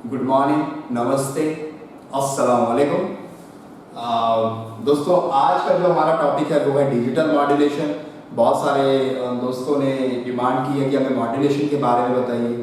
Good morning, नमस्ते, अस्सलाम वालेकुम। दोस्तों, आज का जो हमारा टॉपिक है वो है डिजिटल मॉड्यूलेशन। बहुत सारे दोस्तों ने डिमांड की है कि हमें मॉड्यूलेशन के बारे में बताइए।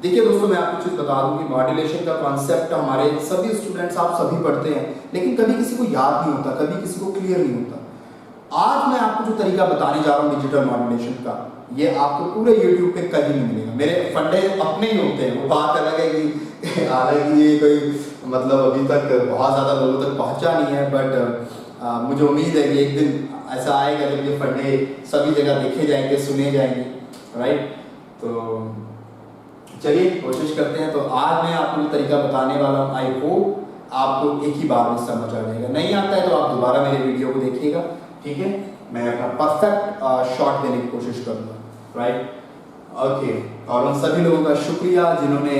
देखिए दोस्तों, मैं आपको चीज़ बता दूं कि मॉड्यूलेशन का कॉन्सेप्ट हमारे सभी स्टूडेंट्स आप सभी पढ़ते हैं, लेकिन कभी किसी को याद नहीं होता, कभी किसी को क्लियर नहीं होता। आज मैं आपको जो तरीका बताने जा रहा हूँ डिजिटल मॉड्यूलेशन का, ये आपको पूरे YouTube पे कहीं नहीं मिलेगा। मेरे फंडे अपने ही होते हैं, वो बात अलग है कि हालांकि ये कोई मतलब अभी तक बहुत ज़्यादा लोगों तक पहुंचा नहीं है, बट मुझे उम्मीद है कि एक दिन ऐसा आएगा जब ये फंडे सभी जगह देखे जाएंगे, सुने जाएंगे, राइट। तो चलिए कोशिश करते हैं। तो आज मैं आपको जो तरीका बताने वाला हूँ, आई होप आपको एक ही बार में समझ आ जाएगा। नहीं आता है तो आप दोबारा मेरे वीडियो को देखिएगा, ठीक है। मैं अपना परफेक्ट शॉट देने की कोशिश करूँगा, राइट। ओके, और उन सभी लोगों का शुक्रिया जिन्होंने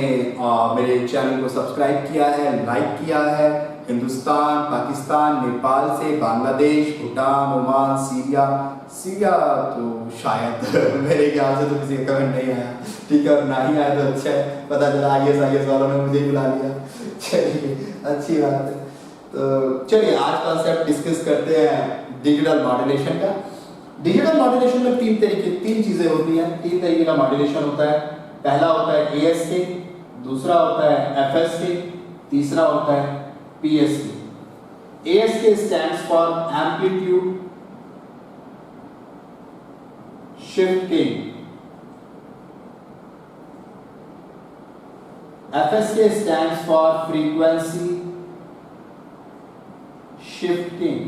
मेरे चैनल को सब्सक्राइब किया है, लाइक किया है। हिंदुस्तान, पाकिस्तान, नेपाल से, बांग्लादेश, भूटान, ओमान, सीरिया तो शायद मेरे ख्याल से तो किसी का कमेंट नहीं आया, ठीक है। और ना ही आया तो अच्छा है, पता चला IAS वालों ने मुझे बुला लिया। चलिए, अच्छी बात है। तो चलिए आज कॉन्सेप्ट डिस्कस करते हैं डिजिटल मॉड्यूलेशन का। डिजिटल मॉड्यूलेशन में तीन चीजें होती हैं, तीन तरीके का मॉड्यूलेशन होता है। पहला होता है ASK, दूसरा होता है FSK, तीसरा होता है PSK। ASK stands for amplitude shifting, FSK stands for frequency shifting,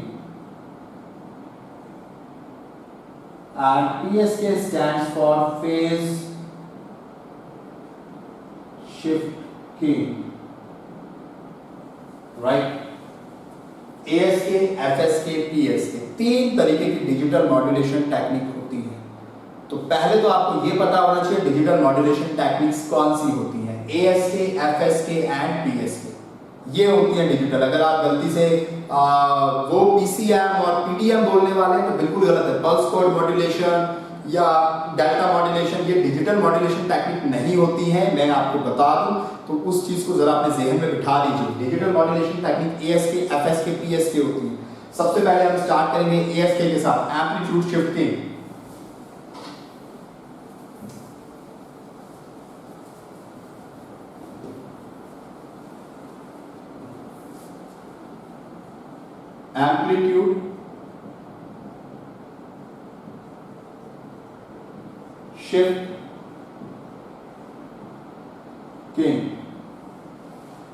and PSK stands for phase shifting, right। ASK, FSK, PSK तीन तरीके की डिजिटल मॉड्यूलेशन टेक्निक होती है। तो पहले तो आपको ये पता होना चाहिए डिजिटल मॉड्यूलेशन टेक्निक्स कौन सी होती हैं। ASK, FSK एंड PSK ये होती है डिजिटल। अगर आप गलती से वो PCM और PDM बोलने वाले हैं तो बिल्कुल गलत है। पल्स कोड मॉड्यूलेशन या डेल्टा मॉड्यूलेशन ये डिजिटल मॉड्यूलेशन टेक्निक नहीं होती है, मैं आपको बता दूं। तो उस चीज को जरा अपने जहन में बिठा लीजिए। Digital modulation technique ASK, FSK, PSK होती है। सबसे पहले हम स्टार्ट करेंगे ASK के साथ, amplitude shifting. Amplitude shifting.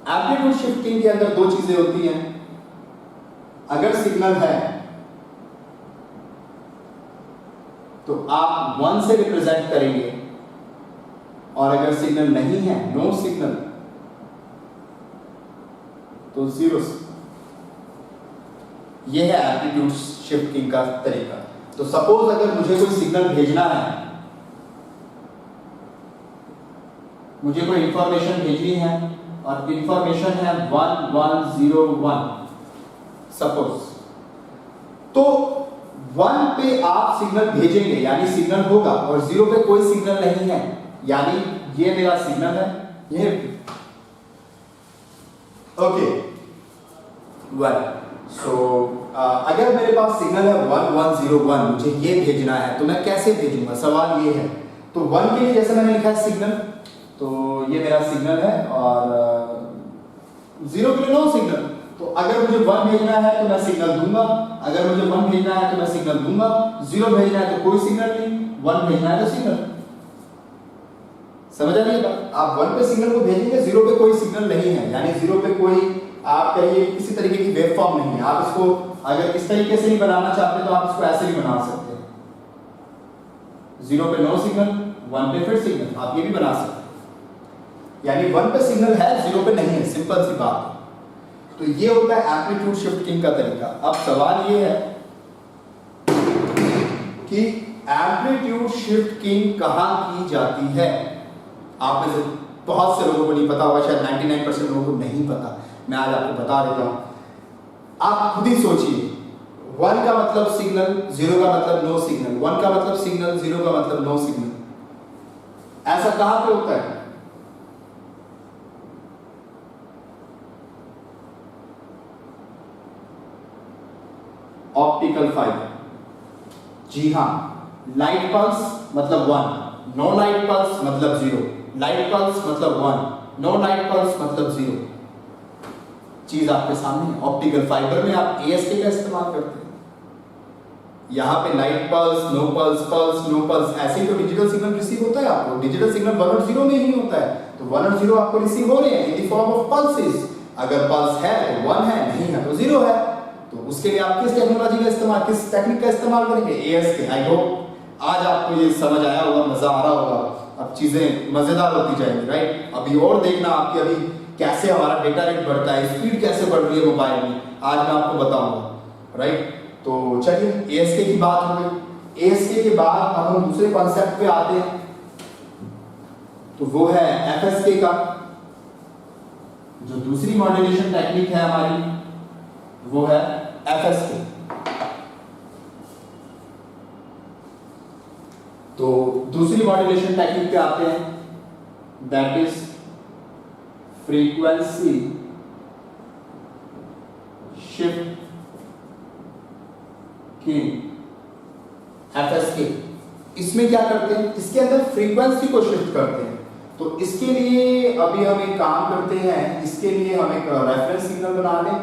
Amplitude shifting के अंदर दो चीजें होती हैं। अगर सिग्नल है तो आप 1 से रिप्रेजेंट करेंगे, और अगर सिग्नल नहीं है, नो सिग्नल, तो 0 से। यह है एम्पलीट्यूड शिफ्टिंग का तरीका। तो सपोज अगर मुझे कोई सिग्नल भेजना है, मुझे कोई इंफॉर्मेशन भेजनी है, और इंफॉर्मेशन है 1101 सपोज, तो 1 पे आप सिग्नल भेजेंगे यानी सिग्नल होगा, और 0 पे कोई सिग्नल नहीं है यानी ये मेरा सिग्नल है, ये ओके। वेल, सो अगर मेरे पास सिग्नल है 1101, मुझे ये भेजना है, तो मैं कैसे भेजूंगा, सवाल ये है। तो 1 के लिए जैसे मैंने लिखा है सिग्नल, तो ये मेरा सिग्नल है, और 0 के लिए नो सिग्नल। तो अगर मुझे 1 भेजना है तो मैं सिग्नल दूंगा, अगर मुझे 1 भेजना है तो मैं सिग्नल दूंगा, 0 भेजना है तो कोई सिग्नल नहीं, 1 भेजना है तो सिग्नल। समझ आ रही है बात। आप 1 पे सिग्नल को भेजेंगे, 0 पे कोई सिग्नल नहीं है, यानी 0 पे कोई आप कहिए किसी तरीके की वेव फॉर्म नहीं है। आप इसको अगर इस तरीके से नहीं बनाना चाहते तो आप इसको ऐसे भी बना सकते हैं, 0 पे नो सिग्नल, 1 पे फिर सिग्नल, आप ये भी बना सकते हैं। यानी 1 पे सिग्नल है, 0 पे नहीं है, सिंपल सी बात है। तो ये होता है एम्पलीट्यूड शिफ्टिंग का तरीका। अब सवाल ये है कि एम्पलीट्यूड शिफ्टिंग कहां की जाती है। आप में से बहुत से लोगों को नहीं पता होगा, शायद 99% लोगों को नहीं पता। मैं आज आपको बता देता हूं। आप खुद ही सोचिए, 1 का मतलब सिग्नल, 0 का मतलब नो सिग्नल, 1 का मतलब सिग्नल, 0 का मतलब नो सिग्नल। ऐसा कहां पे होता है? Optical fibre. जी हाँ, लाइट पल्स मतलब 1, नो लाइट पल्स मतलब 0, लाइट पल्स मतलब 1, नो लाइट पल्स मतलब 0। चीज आपके सामने है। ऑप्टिकल फाइबर में आप ASK का इस्तेमाल करते हैं। यहाँ पे light pulse, no pulse, pulse, no pulse, ऐसे ही तो डिजिटल सिग्नल रिसीव होता है आपको। डिजिटल सिग्नल 1 और 0 में ही होता है, तो 1 और 0 आपको रिसीव हो रहे हैं in the form of pulses. अगर पल्स है तो 1 है, नहीं है तो 0 है। तो उसके लिए आप किस टेक्नोलॉजी का इस्तेमाल, किस टेक्निक का इस्तेमाल करेंगे? ASK। आई होप आज आपको ये समझ आया होगा, मजा आ रहा होगा। अब चीजें मजेदार होती जाएंगी, राइट? अभी और देखना आपकी अभी कैसे हमारा डेटा रेट बढ़ता है, स्पीड कैसे बढ़ रही है मोबाइल में, आज मैं आपको बताऊंगा, राइट? तो चलिए ASK की बात हो गई। ASK के बाद अब हम दूसरे कॉन्सेप्ट पे आते हैं, तो वो है FSK का। जो दूसरी मॉड्यूलेशन टेक्निक है हमारी वो है FSK। तो दूसरी मॉड्यूलेशन टेक्निक पे आते हैं, that is frequency shift FSK। इसमें क्या करते हैं, इसके अंदर फ्रीक्वेंसी को शिफ्ट करते हैं। तो इसके लिए अभी हम एक काम करते हैं, इसके लिए हम एक रेफरेंस सिग्नल बना लें।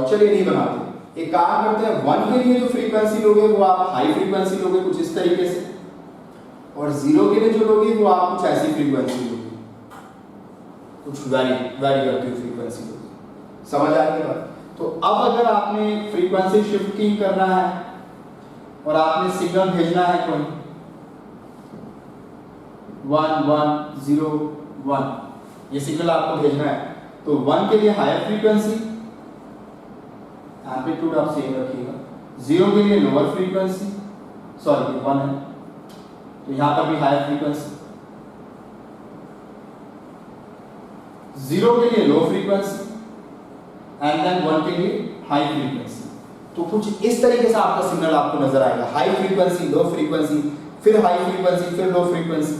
चलिए नहीं बनाते, एक काम करते हैं, 1 के लिए जो फ्रीक्वेंसी लोगे वो आप हाई फ्रीक्वेंसी लोगे कुछ इस तरीके से, और 0 के लिए जो लोगे वो आप कुछ ऐसी फ्रीक्वेंसी लोगे, कुछ वैरी करती हुई फ्रीक्वेंसी लोगे। समझ आ गई बात? तो अब अगर आपने फ्रीक्वेंसी शिफ्टिंग करना है और आपने सिग्नल भेजना है कोई 1 1 0 1, ये सिग्नल आपको भेजना है, तो 1 के लिए हायर फ्रीक्वेंसी, एम्पलीट्यूड आप सेम रखिएगा। 0 के लिए लोअर फ्रीक्वेंसी, सॉरी 1 है तो यहां पर भी हायर फ्रीक्वेंसी। 0 के लिए लो फ्रीक्वेंसी एंड देन 1 के लिए हाई फ्रीक्वेंसी। तो कुछ इस तरीके से आपका सिग्नल आपको नजर आएगा, हाई फ्रीक्वेंसी, लो फ्रीक्वेंसी, फिर हाई फ्रीक्वेंसी, फिर लो फ्रीक्वेंसी।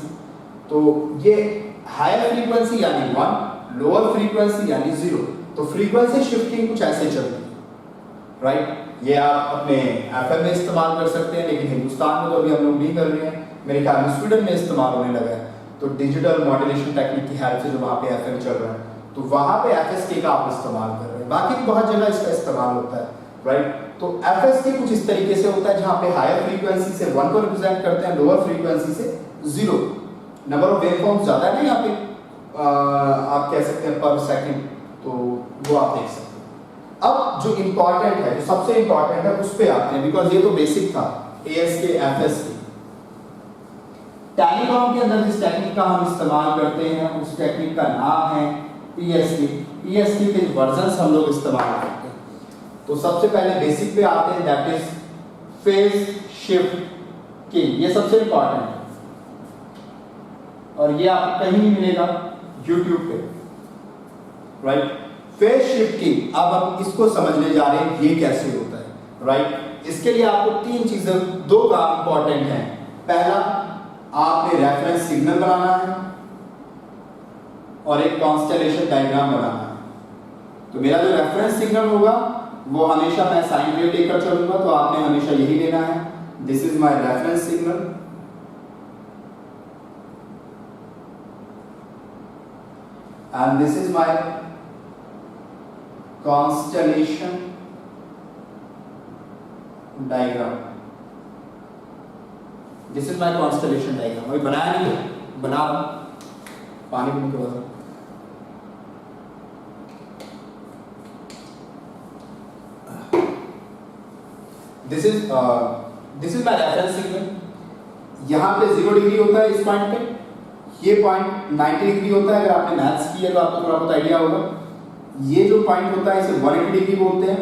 तो ये हायर फ्रीक्वेंसी यानी 1, लोअर फ्रीक्वेंसी यानी 0। तो फ्रीक्वेंसी शिफ्टिंग कुछ ऐसे चलती है, राइट? ये आप अपने FM में इस्तेमाल कर सकते हैं, लेकिन हिंदुस्तान में तो अभी हम लोग नहीं कर रहे हैं, मेरे ख्याल में स्वीडन में इस्तेमाल होने लगा है। तो डिजिटल मॉड्यूलेशन टेक्निक की हेल्प से जो वहाँ पे FM चल रहा है, तो वहाँ पे FSK का आप इस्तेमाल कर रहे हैं। बाकी बहुत जगह इसका इस्तेमाल होता है, राइट? तो FSK कुछ इस तरीके से होता है, जहाँ पे हायर फ्रीक्वेंसी से 1 को रिप्रेजेंट करते हैं, लोअर फ्रीक्वेंसी से 0। नंबर ऑफ वेवफॉर्म्स ज़्यादा है यहाँ पे, आप कह सकते हैं पर सेकंड, तो वो आप देख सकते हैं। अब जो इम्पॉर्टेंट है, जो सबसे इम्पॉर्टेंट है, उस पर आते हैं, बिकॉज ये तो बेसिक था, ASK FSK। टेलीकॉम के अंदर जिस टेक्निक का हम इस्तेमाल करते हैं उस टेक्निक का नाम है PSK। PSK के वर्जन्स हम लोग इस्तेमाल करते हैं। तो सबसे पहले बेसिक पे आते हैं, दैट इज फेज शिफ्ट की। ये सबसे इंपॉर्टेंट है और ये आपको कहीं नहीं मिलेगा YouTube पे, राइट? फेज शिफ्ट की। अब हम इसको समझने जा रहे हैं, ये कैसे होता है, राइट? इसके लिए आपको 3 चीजें, 2 काम इंपॉर्टेंट हैं। पहला, आपने रेफरेंस सिग्नल बनाना है और एक कॉन्स्टेलेशन डायग्राम बनाना है। तो मेरा जो रेफरेंस सिग्नल होगा वो हमेशा मैं साइन वेव लेकर चलूंगा, तो आपने हमेशा यही लेना है, this is my reference signal and this is my constellation diagram. This is my constellation diagram. अभी बनाया नहीं है, बना रहा हूं, पानी पीने के बाद। This is my reference signal. यहाँ पे 0 डिग्री होता है इस पॉइंट पे, ये पॉइंट 90 डिग्री होता है। अगर आपने मैथ्स किया तो आपको थोड़ा बहुत आइडिया होगा। ये जो पॉइंट होता है इसे 180 डिग्री बोलते हैं,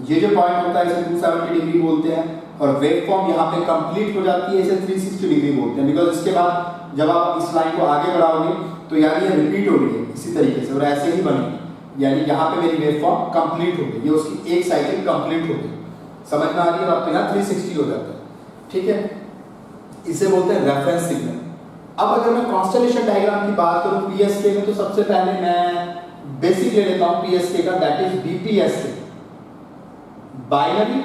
ये जो पॉइंट होता है इसे 270 डिग्री बोलते हैं, और वेव फॉर्म यहाँ पे कंप्लीट हो जाती है, इसे 360 डिग्री बोलते हैं। बिकॉज इसके बाद जब आप इस लाइन को आगे बढ़ाओगे तो यानी ये रिपीट हो रही है इसी तरीके से और ऐसे ही बनेगी, यानी यहाँ पे मेरी वेव फॉर्म कंप्लीट हो गई, ये उसकी एक साइकिल कंप्लीट हो गई। समझ में आ रही है? अब तो यहाँ 360 हो जाता है, ठीक है? इसे बोलते हैं रेफरेंस सिग्नल। अब अगर मैं कॉन्स्टेलेशन डायग्राम की बात करूं PSK में, तो सबसे पहले मैं बेसिक ले लेता हूं PSK का, that is BPSK। Binary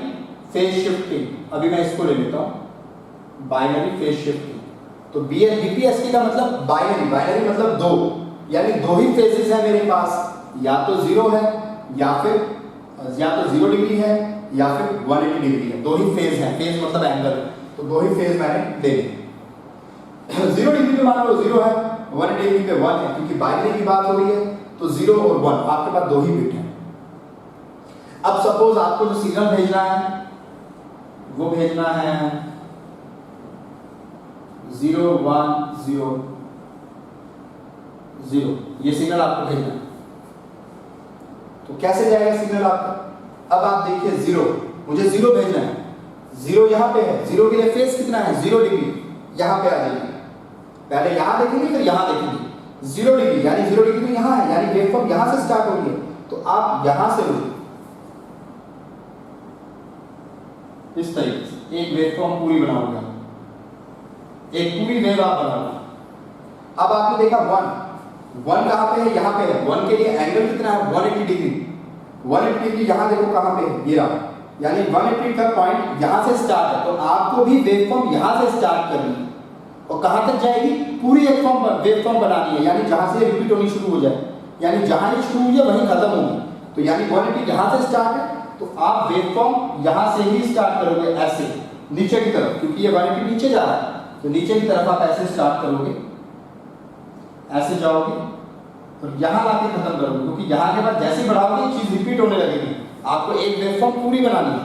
phase shifting, अभी मैं इसको ले लेता हूं, बाइनरी फेज शिफ्टिंग। तो बीपीएसके का मतलब बाइनरी, बाइनरी मतलब दो, यानी दो ही फेजेस है मेरे पास, या तो 0 है या तो 0 डिग्री है या फिर 180 डिग्री है, दो ही फेज है, फेज मतलब एंगल, तो दो ही फेज मैंने ले लिए। 0 डिग्री पे मान लो 0 है, 180 डिग्री पे 1 है, क्योंकि बाइनरी की बात हो रही है, तो 0 और 1 आपके पास दो ही बिट है। अब सपोज आपको जो सिग्नल भेजना है वो भेजना है 0 1 0 0, ये सिग्नल आपको भेजना है। तो कैसे जाएगा सिग्नल आपका? अब आप देखिए 0, मुझे 0 भेजना है, 0 यहां पे है, 0 के लिए फेज कितना है 0 डिग्री, यहां पे आ जाएगी, पहले यहां देखेंगे फिर यहां देखेंगे, 0 डिग्री यानी 0 डिग्री तो यहां है, यानी वेवफॉर्म यहां से स्टार्ट हो रही है, तो आप यहां से लो इस तरीके से एक वेवफॉर्म पूरी बनाओगे, एक पूरी वेव आप बनाओगे। अब आपने देखा 1 कहां पे है, यहां पे है, 1 के लिए एंगल कितना है 180 डिग्री, 180 डिग्री यहां देखो कहां पे है, ये रहा, यानी 180 का पॉइंट यहां से स्टार्ट है, तो आपको भी वेवफॉर्म यहां से स्टार्ट करनी है और कहां तक जाएगी, पूरी वेवफॉर्म बनानी है, यानी जहां से रिपीट होनी शुरू हो जाए, यानी जहां ये शुरू हुई है वहीं खत्म होगी, तो यानी 180 यहां से स्टार्ट है, तो आप वेवफॉर्म यहां से ही स्टार्ट करोगे ऐसे नीचे की तरफ, क्योंकि ये 180 नीचे जा रहा है, तो नीचे की तरफ आप ऐसे स्टार्ट करोगे, ऐसे जाओगे और यहां लाके खत्म करोगे, क्योंकि यहां के बाद जैसे बढ़ाओगे चीज रिपीट होने लगेगी, आपको एक वेवफॉर्म पूरी बनानी है।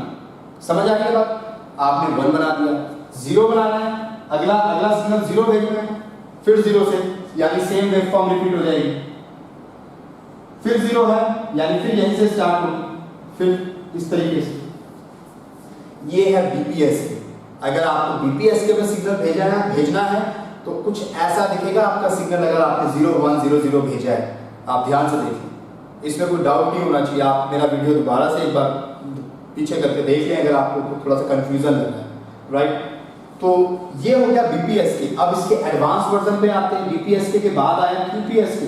समझ आ गई बात? आपने 1 बना दिया, 0 बनाना है, अगला सिग्नल 0 भेजना है, फिर 0 से, यानी सेम वेवफॉर्म रिपीट हो जाएगी, फिर 0 है यानी फिर यहीं से स्टार्ट होगी, फिर इस तरीके से। ये है बीपीएसके। अगर आपको बीपीएसके में सिग्नल भेजना है तो कुछ ऐसा दिखेगा आपका सिग्नल, अगर आपने 0 1 0 0 भेजा है, आप ध्यान से देखिए, इसमें कोई डाउट नहीं होना चाहिए। आप मेरा वीडियो दोबारा से एक बार पीछे करके देख लें अगर आपको थोड़ा सा कंफ्यूजन लग रहा है, राइट। तो ये हो गया बीपीएसके। अब इसके एडवांस वर्जन पे आते हैं। बीपीएसके के बाद आया QPSK,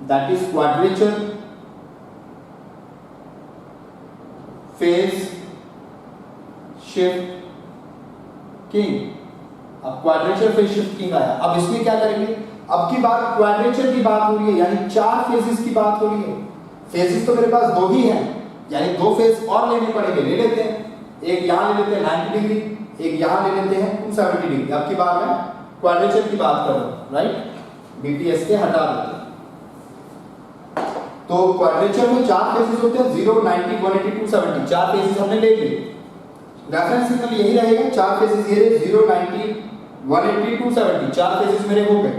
that is quadrature phase shift keying. अब क्वाड्रेचर फेज शिफ्ट किंग आया। अब इसमें क्या करेंगे, अब की बात क्वाड्रेचर की बात हो रही है, यानी 4 फेजेस की बात हो रही है। फेजेस तो मेरे पास 2 ही हैं, यानी 2 फेज और लेने पड़ेंगे। ले लेते हैं, एक यहां ले लेते हैं 90 डिग्री, एक यहां ले लेते हैं 270 डिग्री। अब की बार मैं क्वाड्रेचर की बात कर रहा हूं, राइट। बीपीएसके हटा देते हैं। तो क्वाड्रेचर में 4 फेजेस होते हैं, 0 90 180 270, 4 फेजेस हमने ले लिए। रेफरेंस सिग्नल यही रहेगा, 4 फेजेस ये रहे, 0 90 180 270, 4 फेजेस मेरे हो गए।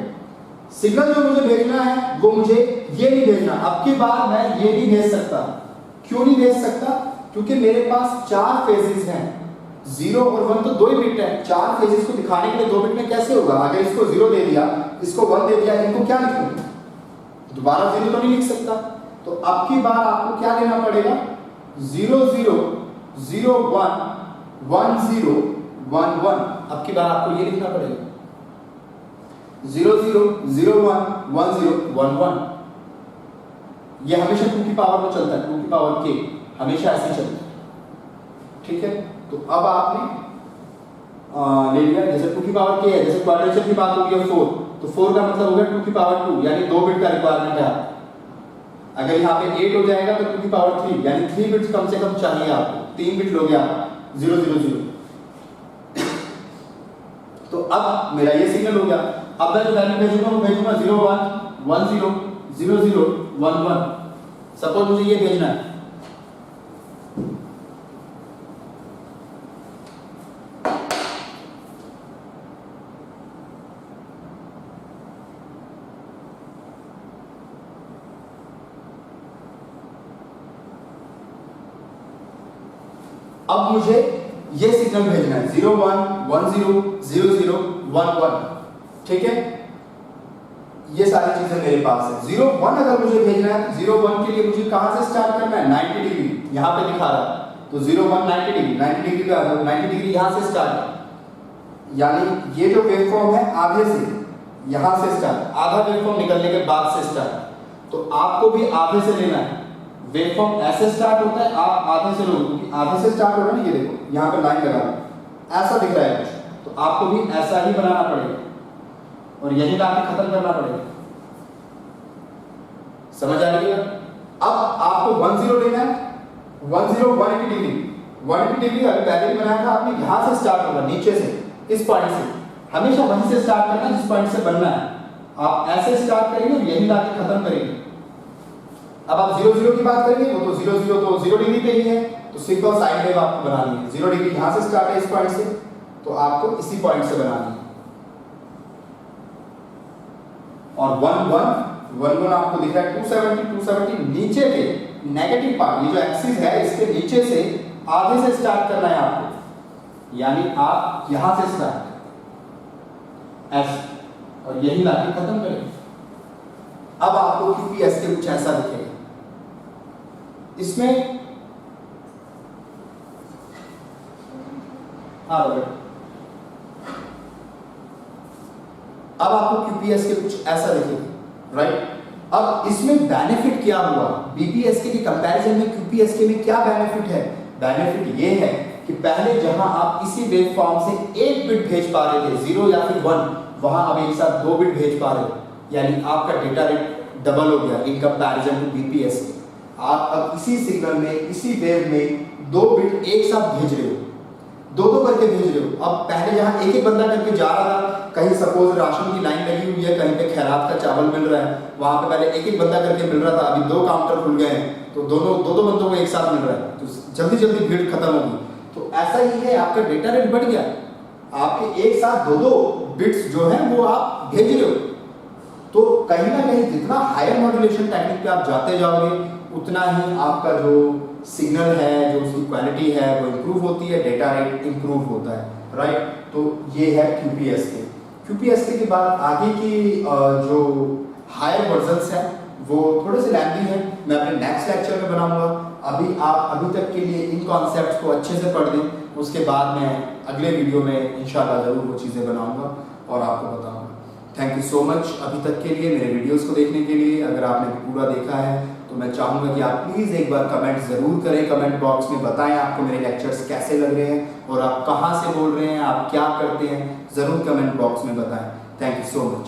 सिग्नल जो मुझे भेजना है वो मुझे ये नहीं भेजना। अब की बार मैं ये नहीं भेज सकता। क्यों नहीं भेज सकता? क्योंकि मेरे पास 4 फेजेस हैं, 0 और 1 तो 2 ही बिट है। 4 फेजेस को दिखाने के लिए 2 बिट में कैसे होगा? अगर इसको 0 दे दिया, इसको 1 दे दिया, इनको क्या लिखूं? दोबारा 0 तो नहीं लिख सकता। तो अब की बार आपको क्या लेना पड़ेगा, 0 0 0 1 1 0 1 1। अब की बार आपको ये लिखना पड़ेगा 0 0 0 1 1 0 1 1। ये हमेशा 2 की पावर में चलता है, 2 की पावर k हमेशा ऐसे चलता है, ठीक है। तो अब आपने ले लिया, जैसे 2 की पावर k है, जैसे क्वाड्रेचर की बात होगी 4, तो 4 का मतलब हो गया 2 की पावर 2, यानी 2 बिट का रिक्वायरमेंट है। अगर यहाँ पे 8 हो जाएगा तो 2 की पावर 3, यानी 3 बिट्स कम से कम चाहिए आपको। 3 बिट लोगे आप 0 0 0। तो अब मेरा ये सिग्नल हो गया। अब मैं जो वैल्यू भेजूंगा वो भेजूंगा 0 1 1 0 0 0 1 1। सपोज मुझे ये भेजना है, अब मुझे ये सिग्नल भेजना है 0 1 1 0 0 0 1 1, ठीक है। ये सारी चीजें मेरे पास है। 0 1 अगर मुझे भेजना है, 0 1 के लिए मुझे कहां से स्टार्ट करना है, 90 डिग्री, यहां पे दिखा रहा है, तो 0 1 90 डिग्री, 90 डिग्री का 90 डिग्री यहां से स्टार्ट है, यानी ये जो वेवफॉर्म है आधे से, यहां से स्टार्ट, आधा वेवफॉर्म निकलने के बाद से स्टार्ट। तो आपको भी आधे से लेना है, वेवफॉर्म ऐसे स्टार्ट होता है, आप आधे से लोगे क्योंकि आधे से स्टार्ट हो रहा है ना, ये देखो यहाँ पे लाइन लगा रहा हूं, ऐसा दिख रहा है कुछ, तो आपको भी ऐसा ही बनाना पड़ेगा और यही लाके खत्म करना पड़ेगा। समझ आ रही है? अब आपको 10 लेना है, 180 डिग्री, 180 डिग्री अभी पहले भी बनाया था आपने, यहां से स्टार्ट होगा नीचे से, इस पॉइंट से, हमेशा वहीं से स्टार्ट करना जिस पॉइंट से बनना है। आप ऐसे स्टार्ट करेंगे और यही लाके खत्म करेंगे। अब आप 0 की बात करेंगे, वो तो 0 डिग्री पे ही है, तो सिंपल साइन वेव आपको बनानी है। 0 डिग्री यहां से स्टार्ट है इस पॉइंट से, तो आपको इसी पॉइंट से बनानी है। और 1 आपको दिख रहा है 270 नीचे के नेगेटिव पार्ट, ये जो एक्सिस है इसके नीचे से आधे से स्टार्ट करना है आपको, यानी आप यहां से स्टार्ट ऐसे और यही लाके खत्म करेंगे। अब आपको QPS के कुछ ऐसा दिखेगा, इसमें अब आपको QPS के कुछ ऐसा दिखेगा, राइट? अब इसमें बेनिफिट क्या हुआ BPSK के कंपैरिजन में QPSK में क्या बेनिफिट है? बेनिफिट ये है कि पहले जहां आप इसी वेव फॉर्म से एक बिट भेज पा रहे थे 0 या फिर 1, वहां अब एक साथ 2 बिट भेज पा रहे हो, यानी आपका डेटा रेट डबल हो गया इन कंपैरिजन टू BPSK। आप अब इसी सिग्नल में, इसी वेव में 2 बिट एक साथ भेज रहे हो, 2 करके भेज रहे हो। अब पहले जहां एक बंदा करके जा रहा था, कहीं सपोज राशन की लाइन लगी हुई है, कहीं पे खैरात का चावल मिल रहा है, वहां पे पहले एक बंदा करके मिल रहा था, अभी 2 काउंटर खुल गए हैं, तो दो बंदों को एक साथ मिल रहा है, तो जल्दी भीड़ खत्म होगी। तो ऐसा ही है, आपका डेटा रेट बढ़ गया, आपके एक साथ 2 बिट्स जो है वो आप भेज रहे हो। तो कहीं ना कहीं जितना हायर मॉड्यूलेशन टेक्निक पे आप जाते जाओगे, उतना ही आपका जो सिग्नल है, जो उसकी क्वालिटी है वो इंप्रूव होती है, डेटा रेट इंप्रूव होता है, राइट? तो ये है QPSK के बाद आगे की जो हायर वर्जन्स हैं वो थोड़े से लैंदी हैं, मैं अपने नेक्स्ट लेक्चर में बनाऊंगा। अभी तक के लिए इन कॉन्सेप्ट्स को अच्छे से पढ़ लें, उसके बाद मैं अगले वीडियो में इंशाल्लाह ज़रूर वो चीज़ें बनाऊंगा और आपको बताऊंगा। थैंक यू सो मच अभी तक के लिए, मेरे वीडियोस को देखने के लिए। अगर आपने पूरा देखा है तो मैं चाहूँगा कि आप प्लीज़ एक बार कमेंट ज़रूर करें, कमेंट बॉक्स में बताएं आपको मेरे लेक्चर्स कैसे लग रहे हैं और आप कहाँ से बोल रहे हैं, आप क्या करते हैं, ज़रूर कमेंट बॉक्स में बताएं। Thank you so much.